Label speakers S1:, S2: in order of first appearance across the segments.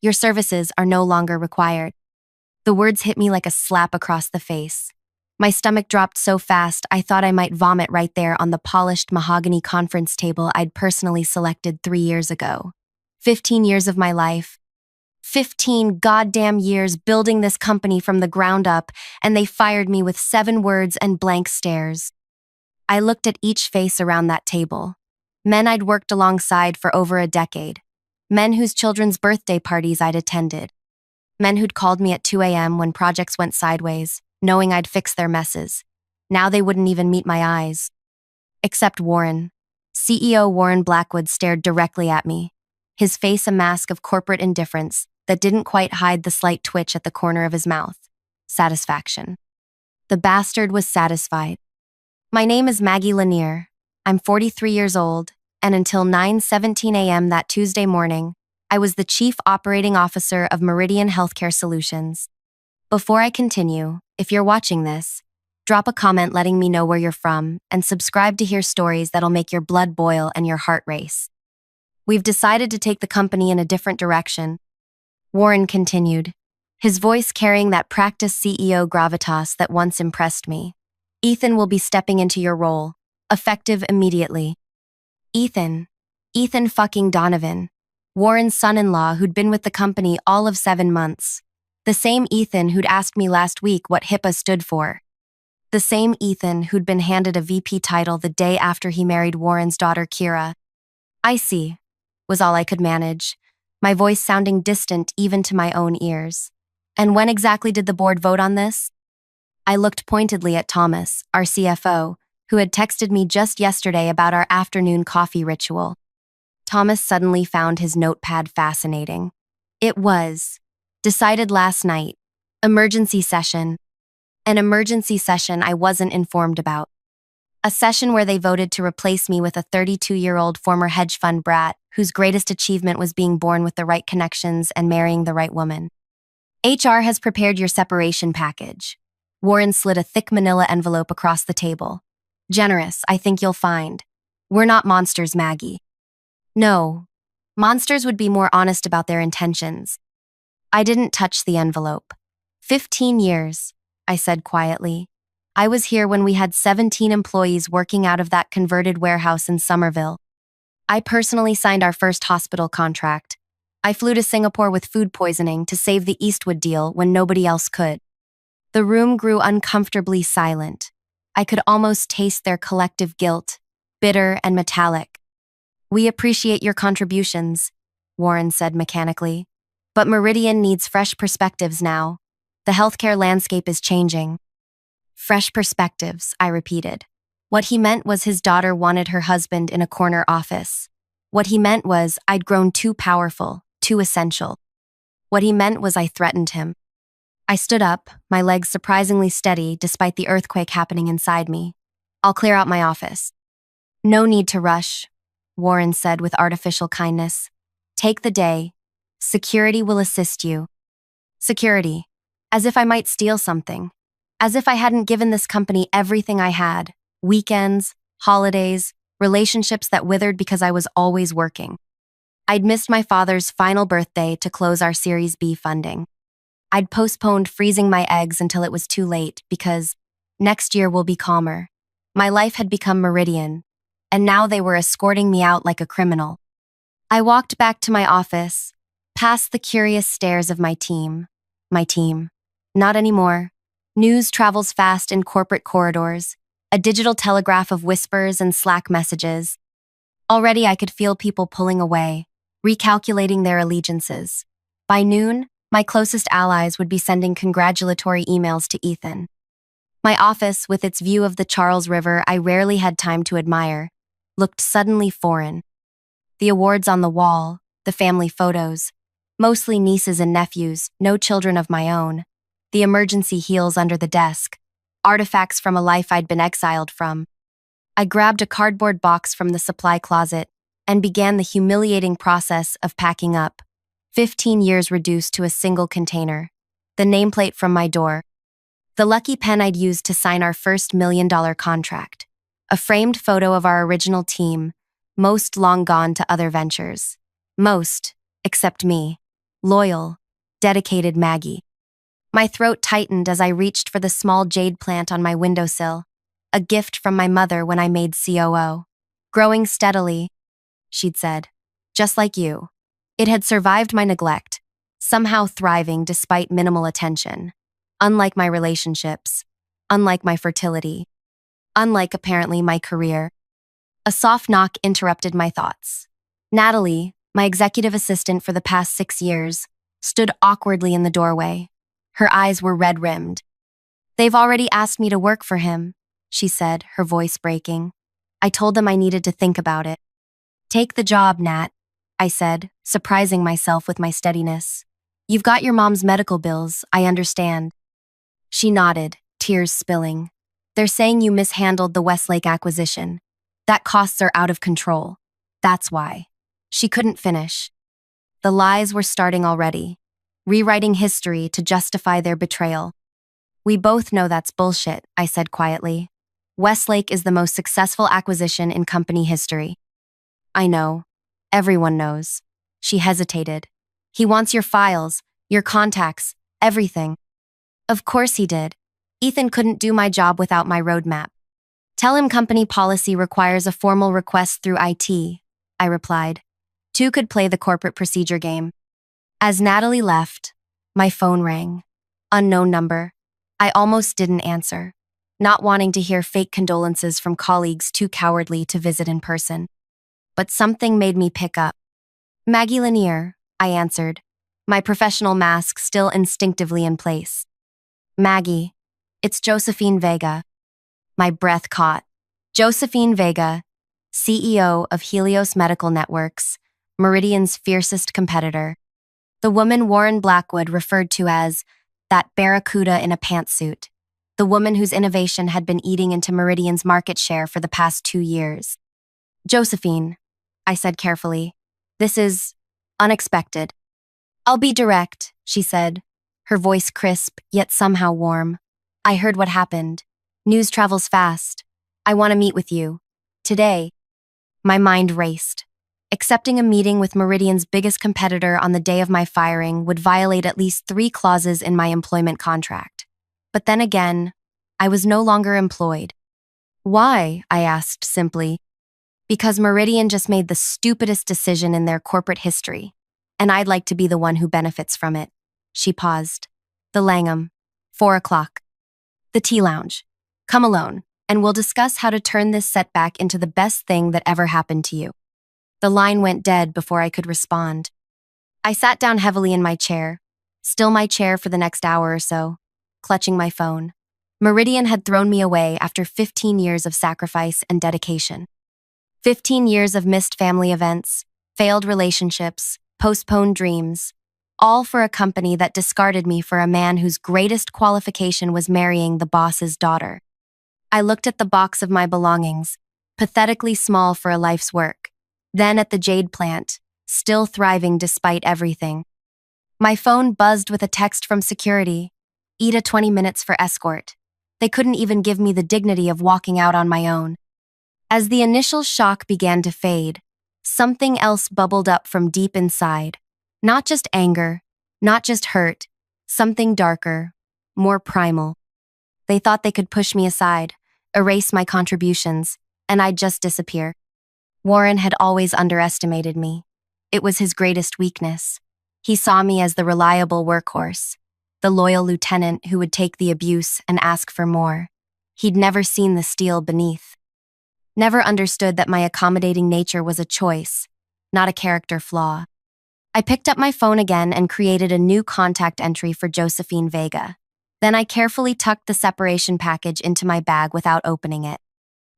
S1: Your services are no longer required. The words hit me like a slap across the face. My stomach dropped so fast I thought I might vomit right there on the polished mahogany conference table I'd personally selected 3 years ago. 15 years of my life. 15 goddamn years building this company from the ground up, and they fired me with 7 words and blank stares. I looked at each face around that table. Men I'd worked alongside for over a decade. Men whose children's birthday parties I'd attended. Men who'd called me at 2 a.m. when projects went sideways, knowing I'd fix their messes. Now they wouldn't even meet my eyes. Except Warren. CEO Warren Blackwood stared directly at me, his face a mask of corporate indifference that didn't quite hide the slight twitch at the corner of his mouth. Satisfaction. The bastard was satisfied. My name is Maggie Lanier. I'm 43 years old, and until 9:17 a.m. that Tuesday morning, I was the Chief Operating Officer of Meridian Healthcare Solutions. Before I continue, if you're watching this, drop a comment letting me know where you're from and subscribe to hear stories that'll make your blood boil and your heart race. We've decided to take the company in a different direction. Warren continued, his voice carrying that practiced CEO gravitas that once impressed me. Ethan will be stepping into your role, effective immediately. Ethan fucking Donovan. Warren's son-in-law who'd been with the company all of 7 months. The same Ethan who'd asked me last week what HIPAA stood for. The same Ethan who'd been handed a VP title the day after he married Warren's daughter Kira. I see, was all I could manage, my voice sounding distant even to my own ears. And when exactly did the board vote on this? I looked pointedly at Thomas, our CFO, who had texted me just yesterday about our afternoon coffee ritual. Thomas suddenly found his notepad fascinating. It was decided last night. Emergency session. An emergency session I wasn't informed about. A session where they voted to replace me with a 32-year-old former hedge fund brat whose greatest achievement was being born with the right connections and marrying the right woman. HR has prepared your separation package. Warren slid a thick manila envelope across the table. Generous, I think you'll find. We're not monsters, Maggie. No. Monsters would be more honest about their intentions. I didn't touch the envelope. 15 years, I said quietly. I was here when we had 17 employees working out of that converted warehouse in Somerville. I personally signed our first hospital contract. I flew to Singapore with food poisoning to save the Eastwood deal when nobody else could. The room grew uncomfortably silent. I could almost taste their collective guilt, bitter and metallic. We appreciate your contributions, Warren said mechanically. But Meridian needs fresh perspectives now. The healthcare landscape is changing. Fresh perspectives, I repeated. What he meant was his daughter wanted her husband in a corner office. What he meant was I'd grown too powerful, too essential. What he meant was I threatened him. I stood up, my legs surprisingly steady despite the earthquake happening inside me. I'll clear out my office. No need to rush, Warren said with artificial kindness. Take the day. Security will assist you. Security. As if I might steal something. As if I hadn't given this company everything I had. Weekends, holidays, relationships that withered because I was always working. I'd missed my father's final birthday to close our Series B funding. I'd postponed freezing my eggs until it was too late because next year will be calmer. My life had become Meridian, and now they were escorting me out like a criminal. I walked back to my office, past the curious stares of my team. My team. Not anymore. News travels fast in corporate corridors, a digital telegraph of whispers and Slack messages. Already I could feel people pulling away, recalculating their allegiances. By noon, my closest allies would be sending congratulatory emails to Ethan. My office, with its view of the Charles River I rarely had time to admire, looked suddenly foreign. The awards on the wall, the family photos, mostly nieces and nephews, no children of my own, the emergency heels under the desk, artifacts from a life I'd been exiled from. I grabbed a cardboard box from the supply closet and began the humiliating process of packing up. 15 years reduced to a single container. The nameplate from my door. The lucky pen I'd used to sign our first $1 million contract. A framed photo of our original team, most long gone to other ventures. Most, except me, loyal, dedicated Maggie. My throat tightened as I reached for the small jade plant on my windowsill, a gift from my mother when I made COO. Growing steadily, she'd said, just like you. It had survived my neglect, somehow thriving despite minimal attention. Unlike my relationships, unlike my fertility, unlike apparently my career. A soft knock interrupted my thoughts. Natalie, my executive assistant for the past 6 years, stood awkwardly in the doorway. Her eyes were red-rimmed. "They've already asked me to work for him," she said, her voice breaking. I told them I needed to think about it. "Take the job, Nat," I said, surprising myself with my steadiness. "You've got your mom's medical bills, I understand." She nodded, tears spilling. "They're saying you mishandled the Westlake acquisition. That costs are out of control. That's why." She couldn't finish. The lies were starting already, rewriting history to justify their betrayal. "We both know that's bullshit," I said quietly. "Westlake is the most successful acquisition in company history." "I know. Everyone knows." She hesitated. "He wants your files, your contacts, everything." "Of course he did. Ethan couldn't do my job without my roadmap." "Tell him company policy requires a formal request through IT," I replied. Two could play the corporate procedure game. As Natalie left, my phone rang. Unknown number. I almost didn't answer, not wanting to hear fake condolences from colleagues too cowardly to visit in person. But something made me pick up. "Maggie Lanier," I answered, my professional mask still instinctively in place. "Maggie, it's Josephine Vega." My breath caught. Josephine Vega, CEO of Helios Medical Networks, Meridian's fiercest competitor. The woman Warren Blackwood referred to as that barracuda in a pantsuit. The woman whose innovation had been eating into Meridian's market share for the past 2 years. "Josephine," I said carefully, "this is unexpected." "I'll be direct," she said, her voice crisp yet somehow warm. "I heard what happened. News travels fast. I want to meet with you. Today." My mind raced. Accepting a meeting with Meridian's biggest competitor on the day of my firing would violate at least 3 clauses in my employment contract. But then again, I was no longer employed. "Why?" I asked simply. "Because Meridian just made the stupidest decision in their corporate history, and I'd like to be the one who benefits from it." She paused. "The Langham, 4 o'clock. The tea lounge. Come alone, and we'll discuss how to turn this setback into the best thing that ever happened to you." The line went dead before I could respond. I sat down heavily in my chair, still my chair for the next hour or so, clutching my phone. Meridian had thrown me away after 15 years of sacrifice and dedication. 15 years of missed family events, failed relationships, postponed dreams, all for a company that discarded me for a man whose greatest qualification was marrying the boss's daughter. I looked at the box of my belongings, pathetically small for a life's work, then at the jade plant, still thriving despite everything. My phone buzzed with a text from security. "Ida 20 minutes for escort." They couldn't even give me the dignity of walking out on my own. As the initial shock began to fade, something else bubbled up from deep inside. Not just anger, not just hurt, something darker, more primal. They thought they could push me aside, erase my contributions, and I'd just disappear. Warren had always underestimated me. It was his greatest weakness. He saw me as the reliable workhorse, the loyal lieutenant who would take the abuse and ask for more. He'd never seen the steel beneath. Never understood that my accommodating nature was a choice, not a character flaw. I picked up my phone again and created a new contact entry for Josephine Vega. Then I carefully tucked the separation package into my bag without opening it.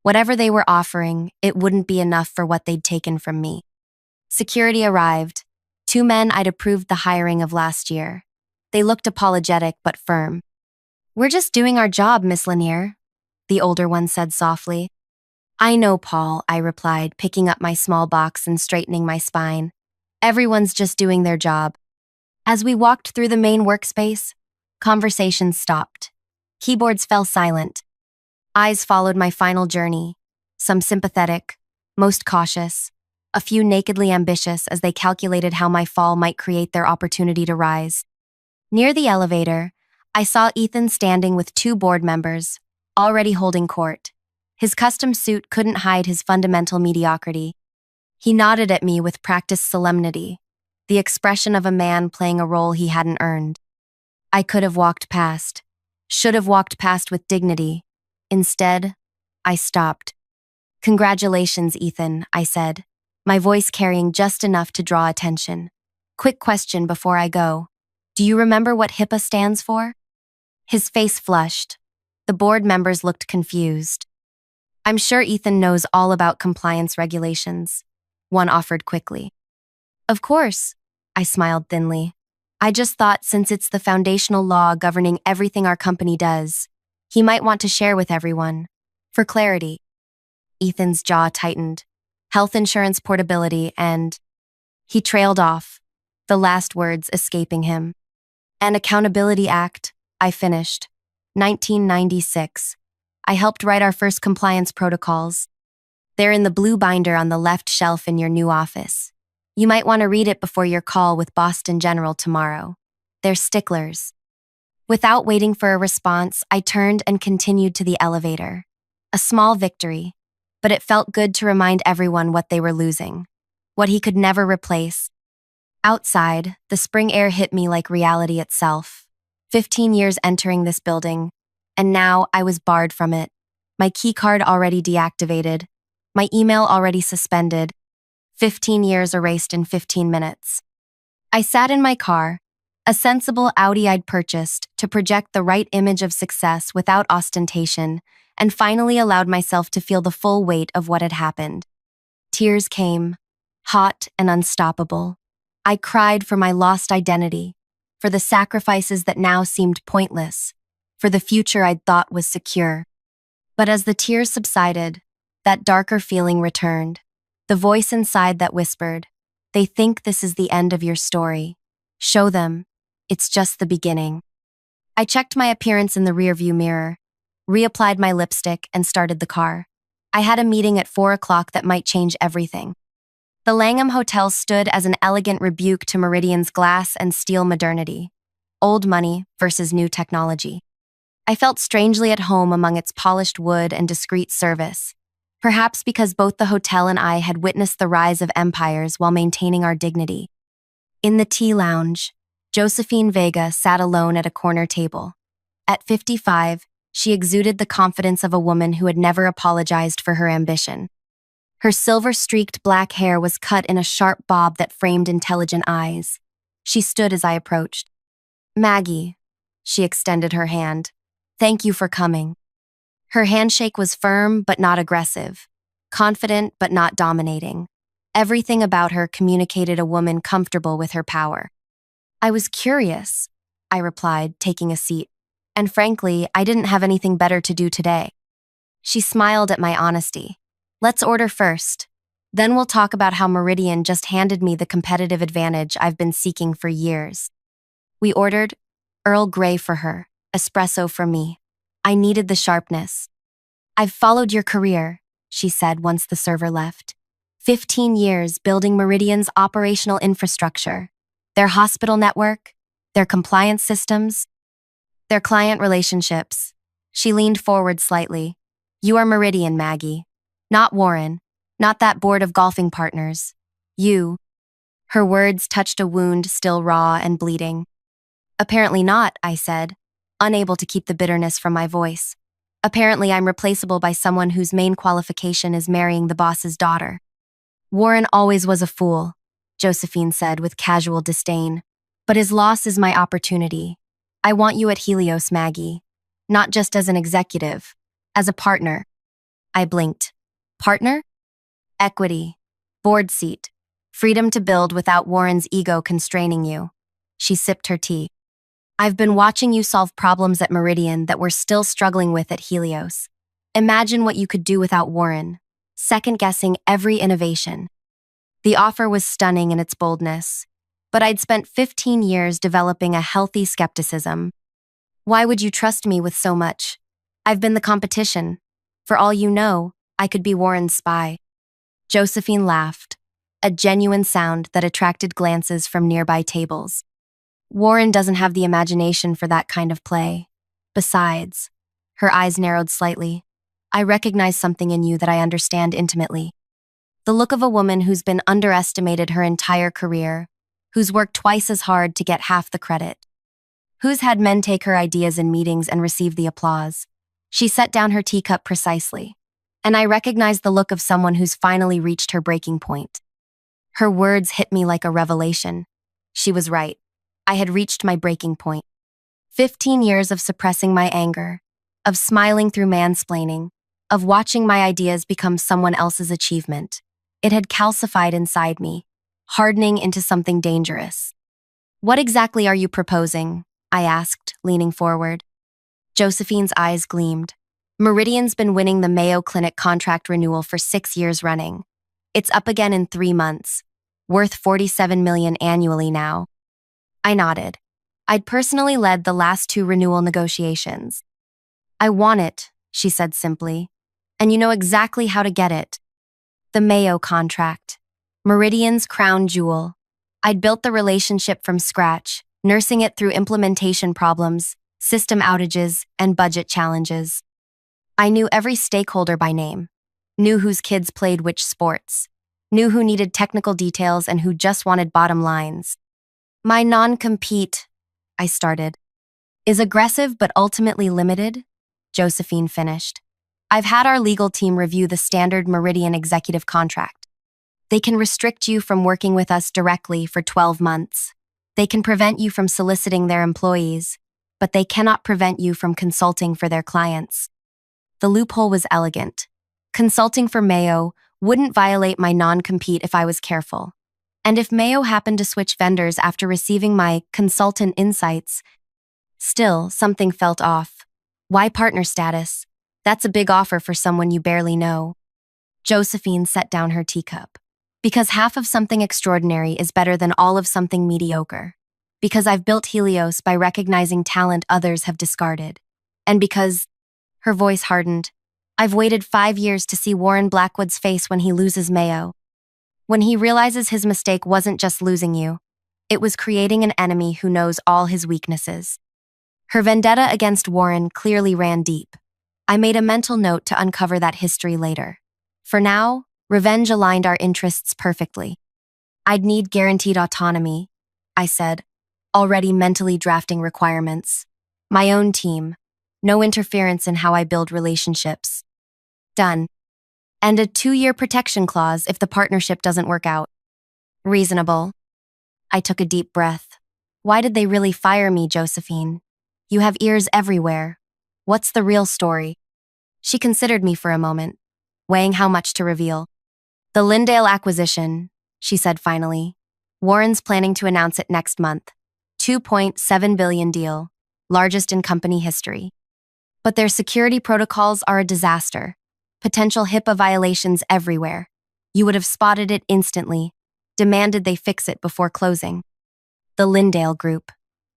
S1: Whatever they were offering, it wouldn't be enough for what they'd taken from me. Security arrived. 2 men I'd approved the hiring of last year. They looked apologetic but firm. "We're just doing our job, Miss Lanier," the older one said softly. "I know, Paul," I replied, picking up my small box and straightening my spine. "Everyone's just doing their job." As we walked through the main workspace, conversations stopped. Keyboards fell silent. Eyes followed my final journey, some sympathetic, most cautious, a few nakedly ambitious as they calculated how my fall might create their opportunity to rise. Near the elevator, I saw Ethan standing with two board members, already holding court. His custom suit couldn't hide his fundamental mediocrity. He nodded at me with practiced solemnity, the expression of a man playing a role he hadn't earned. I could have walked past, should have walked past with dignity. Instead, I stopped. "Congratulations, Ethan," I said, my voice carrying just enough to draw attention. "Quick question before I go. Do you remember what HIPAA stands for?" His face flushed. The board members looked confused. "I'm sure Ethan knows all about compliance regulations," one offered quickly. "Of course," I smiled thinly. "I just thought since it's the foundational law governing everything our company does, he might want to share with everyone. For clarity." Ethan's jaw tightened. "Health insurance portability and—" He trailed off, the last words escaping him. "An Accountability Act," I finished. 1996. I helped write our first compliance protocols. They're in the blue binder on the left shelf in your new office. You might want to read it before your call with Boston General tomorrow. They're sticklers. Without waiting for a response, I turned and continued to the elevator. A small victory, but it felt good to remind everyone what they were losing, what he could never replace. Outside, the spring air hit me like reality itself. 15 years entering this building, and now I was barred from it. My keycard already deactivated, my email already suspended. 15 years erased in 15 minutes. I sat in my car, a sensible Audi I'd purchased to project the right image of success without ostentation, and finally allowed myself to feel the full weight of what had happened. Tears came, hot and unstoppable. I cried for my lost identity, for the sacrifices that now seemed pointless, for the future I'd thought was secure. But as the tears subsided, that darker feeling returned, the voice inside that whispered, "They think this is the end of your story. Show them, it's just the beginning." I checked my appearance in the rearview mirror, reapplied my lipstick, and started the car. I had a meeting at 4 o'clock that might change everything. The Langham Hotel stood as an elegant rebuke to Meridian's glass and steel modernity. Old money versus new technology. I felt strangely at home among its polished wood and discreet service, perhaps because both the hotel and I had witnessed the rise of empires while maintaining our dignity. In the tea lounge, Josephine Vega sat alone at a corner table. At 55, she exuded the confidence of a woman who had never apologized for her ambition. Her silver-streaked black hair was cut in a sharp bob that framed intelligent eyes. She stood as I approached. "Maggie," she extended her hand. "Thank you for coming." Her handshake was firm but not aggressive, confident but not dominating. Everything about her communicated a woman comfortable with her power. "I was curious," I replied, taking a seat. "And frankly, I didn't have anything better to do today." She smiled at my honesty. "Let's order first. Then we'll talk about how Meridian just handed me the competitive advantage I've been seeking for years." We ordered Earl Grey for her, espresso for me. I needed the sharpness. "I've followed your career," she said once the server left. 15 years building Meridian's operational infrastructure, their hospital network, their compliance systems, their client relationships. She leaned forward slightly. "You are Meridian, Maggie. Not Warren. Not that board of golfing partners. You." Her words touched a wound still raw and bleeding. "Apparently not," I said, unable to keep the bitterness from my voice. "Apparently I'm replaceable by someone whose main qualification is marrying the boss's daughter." "Warren always was a fool," Josephine said with casual disdain. "But his loss is my opportunity. I want you at Helios, Maggie. Not just as an executive, as a partner." I blinked. "Partner?" "Equity. Board seat. Freedom to build without Warren's ego constraining you." She sipped her tea. "I've been watching you solve problems at Meridian that we're still struggling with at Helios. Imagine what you could do without Warren, second-guessing every innovation." The offer was stunning in its boldness, but I'd spent 15 years developing a healthy skepticism. "Why would you trust me with so much? I've been the competition. For all you know, I could be Warren's spy." Josephine laughed. a genuine sound that attracted glances from nearby tables. Warren doesn't have the imagination for that kind of play. Besides, her eyes narrowed slightly. I recognize something in you that I understand intimately. The look of a woman who's been underestimated her entire career, who's worked twice as hard to get half the credit, who's had men take her ideas in meetings and receive the applause. She set down her teacup precisely, and I recognized the look of someone who's finally reached her breaking point. Her words hit me like a revelation. She was right. I had reached my breaking point. 15 years of suppressing my anger, of smiling through mansplaining, of watching my ideas become someone else's achievement. It had calcified inside me, hardening into something dangerous. "What exactly are you proposing?" I asked, leaning forward. Josephine's eyes gleamed. "Meridian's been winning the Mayo Clinic contract renewal for 6 years running. It's up again in 3 months, worth $47 million annually now." I nodded. I'd personally led the last 2 renewal negotiations. "I want it," she said simply. "And you know exactly how to get it." The Mayo contract. Meridian's crown jewel. I'd built the relationship from scratch, nursing it through implementation problems, system outages, and budget challenges. I knew every stakeholder by name, knew whose kids played which sports, knew who needed technical details and who just wanted bottom lines. "My non-compete," I started, "is aggressive but ultimately limited," Josephine finished. "I've had our legal team review the standard Meridian executive contract. They can restrict you from working with us directly for 12 months. They can prevent you from soliciting their employees, but they cannot prevent you from consulting for their clients." The loophole was elegant. Consulting for Mayo wouldn't violate my non-compete if I was careful. And if Mayo happened to switch vendors after receiving my consultant insights, still, something felt off. Why partner status? That's a big offer for someone you barely know. Josephine set down her teacup. "Because half of something extraordinary is better than all of something mediocre. Because I've built Helios by recognizing talent others have discarded. And because," her voice hardened, "I've waited 5 years to see Warren Blackwood's face when he loses Mayo. When he realizes his mistake wasn't just losing you, it was creating an enemy who knows all his weaknesses." Her vendetta against Warren clearly ran deep. I made a mental note to uncover that history later. For now, revenge aligned our interests perfectly. "I'd need guaranteed autonomy," I said, already mentally drafting requirements. "My own team. No interference in how I build relationships." "Done. And a 2-year protection clause if the partnership doesn't work out." "Reasonable." I took a deep breath. "Why did they really fire me, Josephine? You have ears everywhere. What's the real story?" She considered me for a moment, weighing how much to reveal. "The Lindale acquisition," she said finally. "Warren's planning to announce it next month. $2.7 billion deal, largest in company history. But their security protocols are a disaster. Potential HIPAA violations everywhere. You would have spotted it instantly, demanded they fix it before closing." The Lindale Group.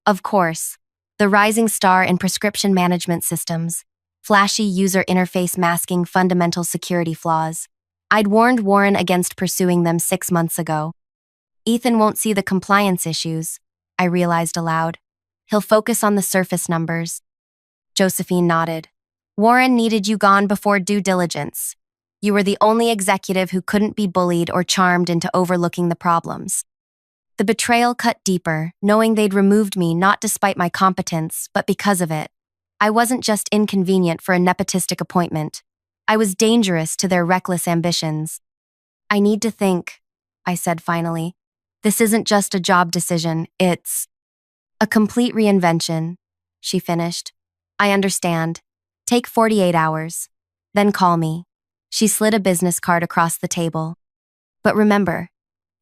S1: Of course. The rising star in prescription management systems. Flashy user interface masking fundamental security flaws. I'd warned Warren against pursuing them 6 months ago. "Ethan won't see the compliance issues," I realized aloud. "He'll focus on the surface numbers." Josephine nodded. "Warren needed you gone before due diligence. You were the only executive who couldn't be bullied or charmed into overlooking the problems." The betrayal cut deeper, knowing they'd removed me not despite my competence, but because of it. I wasn't just inconvenient for a nepotistic appointment. I was dangerous to their reckless ambitions. "I need to think," I said finally. "This isn't just a job decision, it's a complete reinvention," she finished. "I understand. Take 48 hours. Then call me." She slid a business card across the table. "But remember,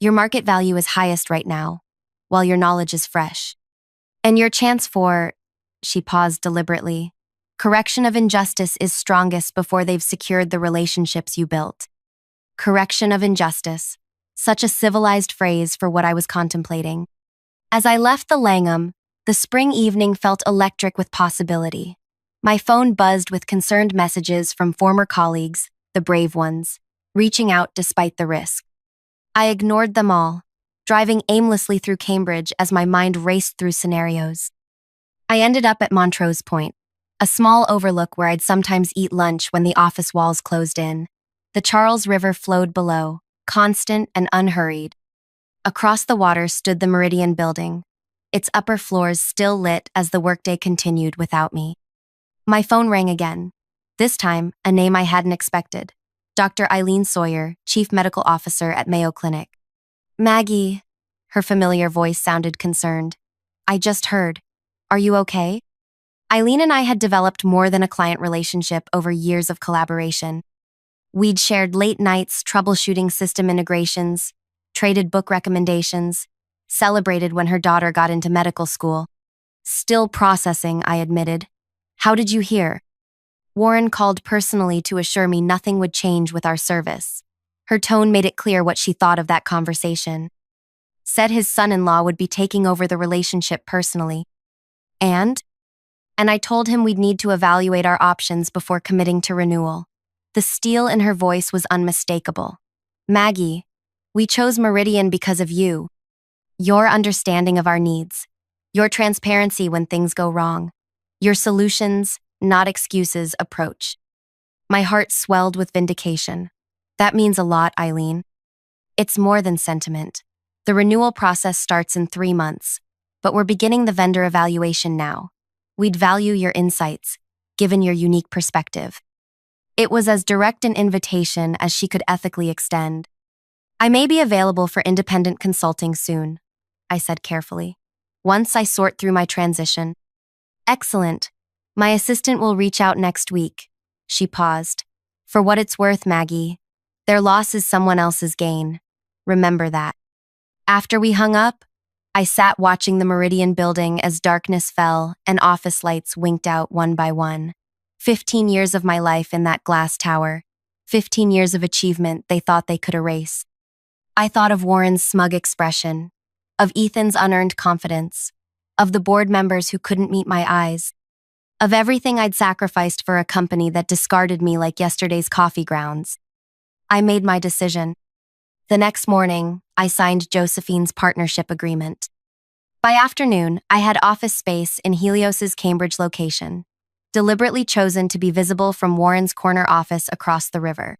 S1: your market value is highest right now, while your knowledge is fresh. And your chance for," she paused deliberately, "correction of injustice is strongest before they've secured the relationships you built." Correction of injustice. Such a civilized phrase for what I was contemplating. As I left the Langham, the spring evening felt electric with possibility. My phone buzzed with concerned messages from former colleagues, the brave ones, reaching out despite the risk. I ignored them all, driving aimlessly through Cambridge as my mind raced through scenarios. I ended up at Montrose Point, a small overlook where I'd sometimes eat lunch when the office walls closed in. The Charles River flowed below, constant and unhurried. Across the water stood the Meridian Building, its upper floors still lit as the workday continued without me. My phone rang again. This time, a name I hadn't expected. Dr. Eileen Sawyer, Chief Medical Officer at Mayo Clinic. Maggie, her familiar voice sounded concerned. I just heard. Are you okay? Eileen and I had developed more than a client relationship over years of collaboration. We'd shared late nights troubleshooting system integrations, traded book recommendations, celebrated when her daughter got into medical school. Still processing, I admitted. How did you hear? Warren called personally to assure me nothing would change with our service. Her tone made it clear what she thought of that conversation. Said his son-in-law would be taking over the relationship personally. And I told him we'd need to evaluate our options before committing to renewal. The steel in her voice was unmistakable. Maggie, we chose Meridian because of you. Your understanding of our needs. Your transparency when things go wrong. Your solutions, not excuses, approach. My heart swelled with vindication. That means a lot, Eileen. It's more than sentiment. The renewal process starts in 3 months, but we're beginning the vendor evaluation now. We'd value your insights, given your unique perspective. It was as direct an invitation as she could ethically extend. I may be available for independent consulting soon, I said carefully, once I sort through my transition. Excellent. My assistant will reach out next week. She paused. For what it's worth, Maggie, their loss is someone else's gain. Remember that. After we hung up, I sat watching the Meridian Building as darkness fell and office lights winked out one by one. 15 years of my life in that glass tower. 15 years of achievement they thought they could erase. I thought of Warren's smug expression, of Ethan's unearned confidence, of the board members who couldn't meet my eyes, of everything I'd sacrificed for a company that discarded me like yesterday's coffee grounds. I made my decision. The next morning, I signed Josephine's partnership agreement. By afternoon, I had office space in Helios's Cambridge location, deliberately chosen to be visible from Warren's corner office across the river.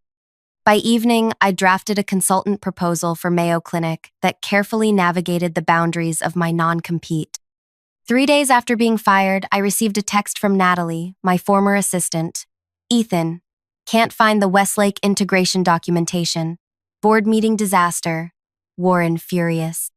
S1: By evening, I drafted a consultant proposal for Mayo Clinic that carefully navigated the boundaries of my non-compete. 3 days after being fired, I received a text from Natalie, my former assistant. Ethan, can't find the Westlake integration documentation. Board meeting disaster. Warren furious.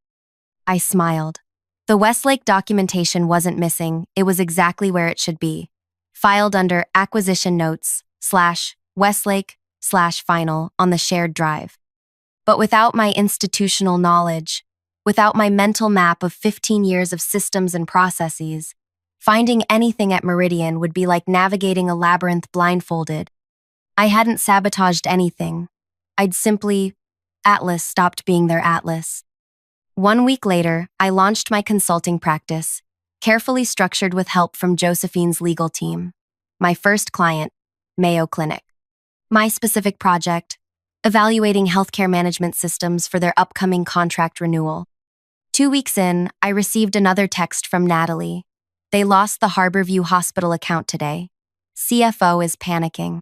S1: I smiled. The Westlake documentation wasn't missing, it was exactly where it should be. Filed under acquisition notes /Westlake/final on the shared drive. But without my institutional knowledge, without my mental map of 15 years of systems and processes, finding anything at Meridian would be like navigating a labyrinth blindfolded. I hadn't sabotaged anything. I'd simply, Atlas stopped being their Atlas. 1 week later, I launched my consulting practice, carefully structured with help from Josephine's legal team. My first client, Mayo Clinic. My specific project, evaluating healthcare management systems for their upcoming contract renewal. 2 weeks in, I received another text from Natalie. They lost the Harborview Hospital account today. CFO is panicking.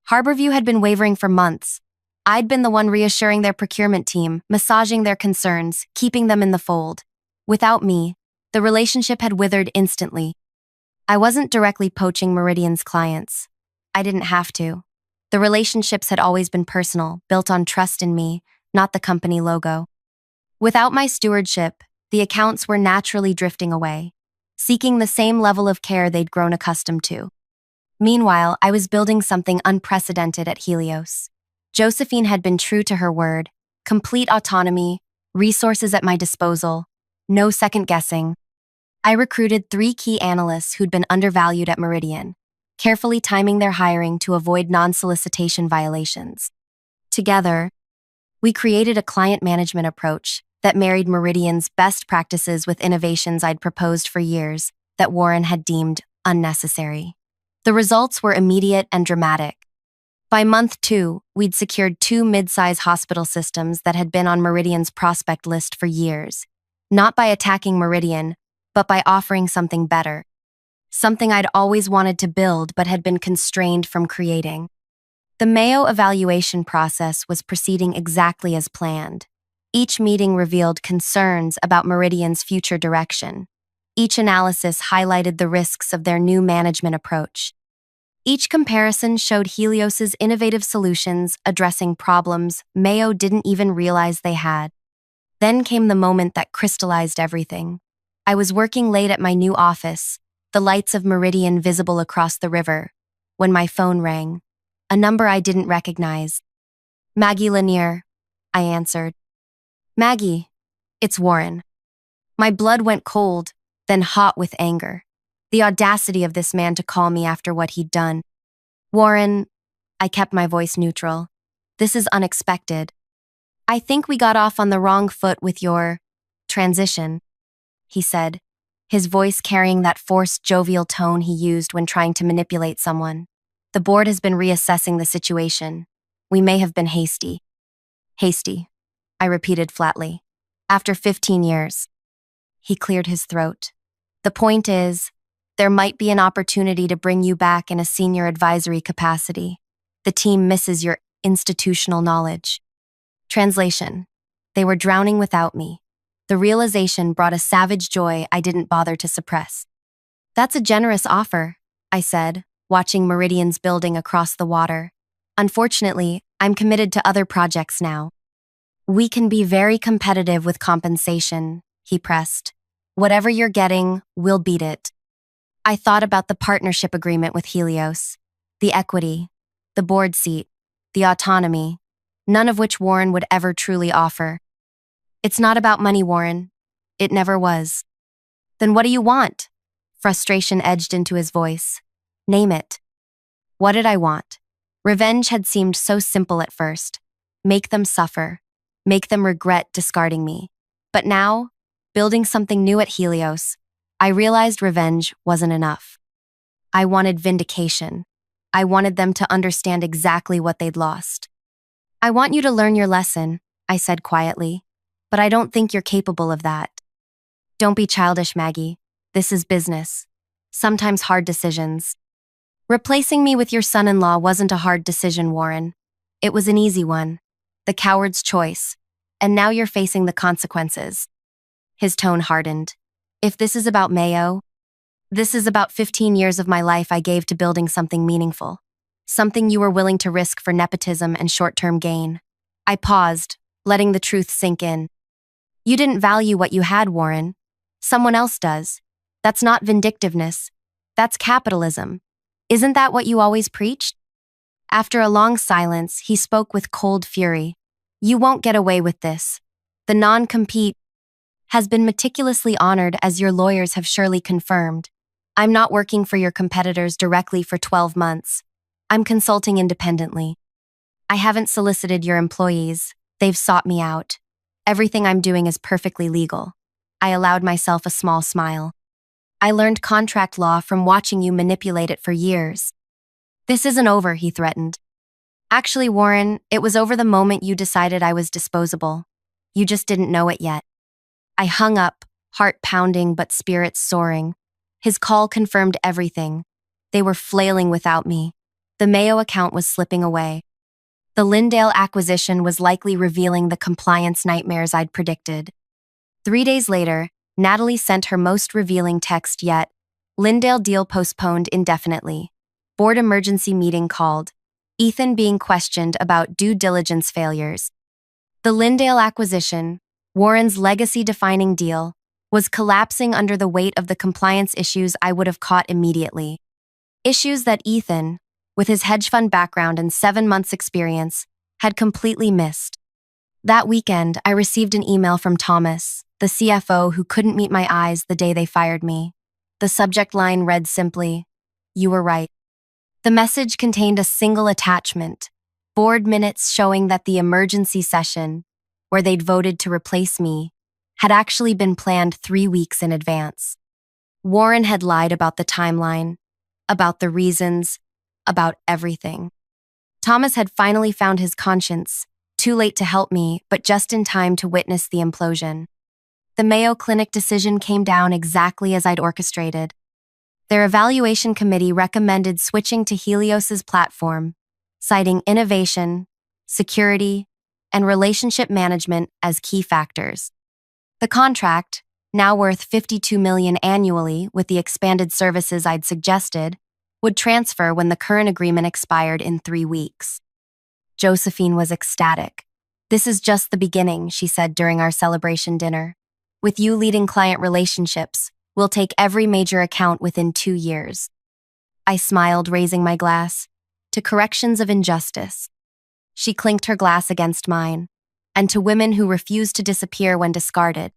S1: Harborview had been wavering for months. I'd been the one reassuring their procurement team, massaging their concerns, keeping them in the fold. Without me, the relationship had withered instantly. I wasn't directly poaching Meridian's clients. I didn't have to. The relationships had always been personal, built on trust in me, not the company logo. Without my stewardship, the accounts were naturally drifting away, seeking the same level of care they'd grown accustomed to. Meanwhile, I was building something unprecedented at Helios. Josephine had been true to her word, complete autonomy, resources at my disposal, no second-guessing. I recruited 3 key analysts who'd been undervalued at Meridian, carefully timing their hiring to avoid non-solicitation violations. Together, we created a client management approach that married Meridian's best practices with innovations I'd proposed for years that Warren had deemed unnecessary. The results were immediate and dramatic. By month 2, we'd secured 2 mid-size hospital systems that had been on Meridian's prospect list for years. Not by attacking Meridian, but by offering something better. Something I'd always wanted to build but had been constrained from creating. The Mayo evaluation process was proceeding exactly as planned. Each meeting revealed concerns about Meridian's future direction. Each analysis highlighted the risks of their new management approach. Each comparison showed Helios's innovative solutions addressing problems Mayo didn't even realize they had. Then came the moment that crystallized everything. I was working late at my new office, the lights of Meridian visible across the river, when my phone rang. A number I didn't recognize. Maggie Lanier, I answered. Maggie, it's Warren. My blood went cold, then hot with anger. The audacity of this man to call me after what he'd done. Warren, I kept my voice neutral. This is unexpected. I think we got off on the wrong foot with your transition, he said, his voice carrying that forced, jovial tone he used when trying to manipulate someone. The board has been reassessing the situation. We may have been hasty. Hasty, I repeated flatly. After 15 years. He cleared his throat. The point is, there might be an opportunity to bring you back in a senior advisory capacity. The team misses your institutional knowledge. Translation. They were drowning without me. The realization brought a savage joy I didn't bother to suppress. That's a generous offer, I said, watching Meridian's building across the water. Unfortunately, I'm committed to other projects now. We can be very competitive with compensation, he pressed. Whatever you're getting, we'll beat it. I thought about the partnership agreement with Helios, the equity, the board seat, the autonomy, none of which Warren would ever truly offer. It's not about money, Warren. It never was. Then what do you want? Frustration edged into his voice. Name it. What did I want? Revenge had seemed so simple at first. Make them suffer. Make them regret discarding me. But now, building something new at Helios, I realized revenge wasn't enough. I wanted vindication. I wanted them to understand exactly what they'd lost. I want you to learn your lesson, I said quietly, but I don't think you're capable of that. Don't be childish, Maggie. This is business. Sometimes hard decisions. Replacing me with your son-in-law wasn't a hard decision, Warren. It was an easy one. The coward's choice. And now you're facing the consequences. His tone hardened. If this is about Mayo, this is about 15 years of my life I gave to building something meaningful. Something you were willing to risk for nepotism and short-term gain. I paused, letting the truth sink in. You didn't value what you had, Warren. Someone else does. That's not vindictiveness. That's capitalism. Isn't that what you always preached? After a long silence, he spoke with cold fury. You won't get away with this. The non-compete has been meticulously honored, as your lawyers have surely confirmed. I'm not working for your competitors directly for 12 months. I'm consulting independently. I haven't solicited your employees. They've sought me out. Everything I'm doing is perfectly legal. I allowed myself a small smile. I learned contract law from watching you manipulate it for years. This isn't over, he threatened. Actually, Warren, it was over the moment you decided I was disposable. You just didn't know it yet. I hung up, heart pounding but spirits soaring. His call confirmed everything. They were flailing without me. The Mayo account was slipping away. The Lindale acquisition was likely revealing the compliance nightmares I'd predicted. 3 days later, Natalie sent her most revealing text yet. Lindale deal postponed indefinitely. Board emergency meeting called. Ethan being questioned about due diligence failures. The Lindale acquisition, Warren's legacy-defining deal, was collapsing under the weight of the compliance issues I would have caught immediately. Issues that Ethan, with his hedge fund background and 7 months' experience, had completely missed. That weekend, I received an email from Thomas, the CFO who couldn't meet my eyes the day they fired me. The subject line read simply, "You were right." The message contained a single attachment, board minutes showing that the emergency session, where they'd voted to replace me, had actually been planned 3 weeks in advance. Warren had lied about the timeline, about the reasons, about everything. Thomas had finally found his conscience, too late to help me, but just in time to witness the implosion. The Mayo Clinic decision came down exactly as I'd orchestrated. Their evaluation committee recommended switching to Helios's platform, citing innovation, security, and relationship management as key factors. The contract, now worth $52 million annually with the expanded services I'd suggested, would transfer when the current agreement expired in 3 weeks. Josephine was ecstatic. "This is just the beginning," she said during our celebration dinner. "With you leading client relationships, we'll take every major account within 2 years." I smiled, raising my glass. "To corrections of injustice." She clinked her glass against mine. "And to women who refuse to disappear when discarded."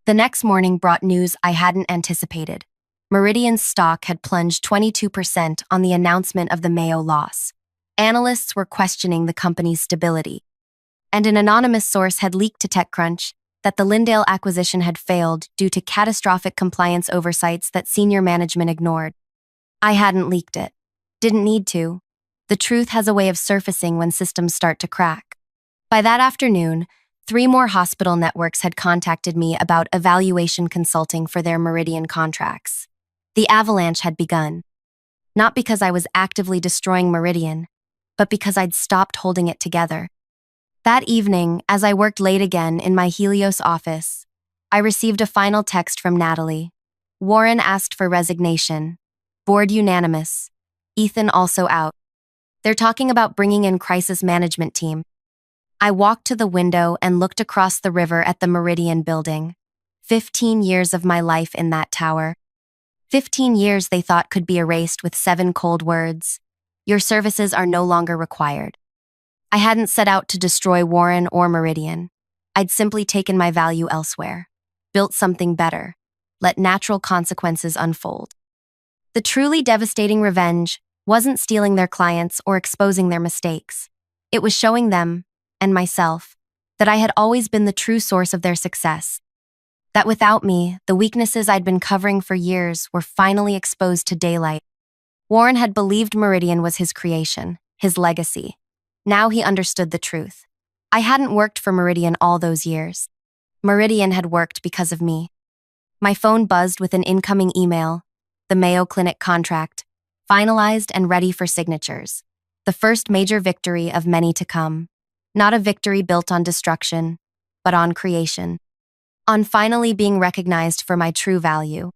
S1: The next morning brought news I hadn't anticipated. Meridian's stock had plunged 22% on the announcement of the Mayo loss. Analysts were questioning the company's stability. And an anonymous source had leaked to TechCrunch that the Lindale acquisition had failed due to catastrophic compliance oversights that senior management ignored. I hadn't leaked it. Didn't need to. The truth has a way of surfacing when systems start to crack. By that afternoon, 3 more hospital networks had contacted me about evaluation consulting for their Meridian contracts. The avalanche had begun. Not because I was actively destroying Meridian, but because I'd stopped holding it together. That evening, as I worked late again in my Helios office, I received a final text from Natalie. Warren asked for resignation. Board unanimous. Ethan also out. They're talking about bringing in crisis management team. I walked to the window and looked across the river at the Meridian building. 15 years of my life in that tower. 15 years they thought could be erased with 7 cold words. Your services are no longer required. I hadn't set out to destroy Warren or Meridian. I'd simply taken my value elsewhere. Built something better. Let natural consequences unfold. The truly devastating revenge wasn't stealing their clients or exposing their mistakes. It was showing them, and myself, that I had always been the true source of their success. That without me, the weaknesses I'd been covering for years were finally exposed to daylight. Warren had believed Meridian was his creation, his legacy. Now he understood the truth. I hadn't worked for Meridian all those years. Meridian had worked because of me. My phone buzzed with an incoming email. The Mayo Clinic contract, finalized and ready for signatures. The first major victory of many to come. Not a victory built on destruction, but on creation. On finally being recognized for my true value.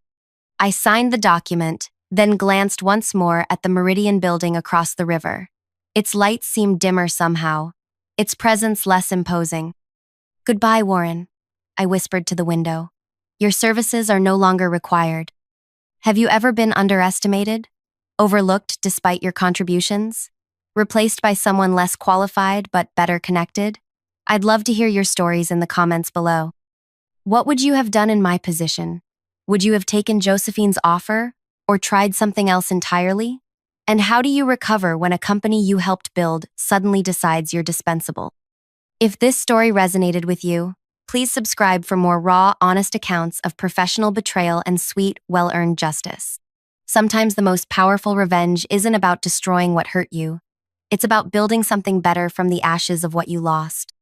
S1: I signed the document, then glanced once more at the Meridian building across the river. Its lights seemed dimmer somehow, its presence less imposing. "Goodbye, Warren," I whispered to the window. "Your services are no longer required." Have you ever been underestimated? Overlooked despite your contributions? Replaced by someone less qualified but better connected? I'd love to hear your stories in the comments below. What would you have done in my position? Would you have taken Josephine's offer or tried something else entirely? And how do you recover when a company you helped build suddenly decides you're dispensable? If this story resonated with you, please subscribe for more raw, honest accounts of professional betrayal and sweet, well-earned justice. Sometimes the most powerful revenge isn't about destroying what hurt you. It's about building something better from the ashes of what you lost.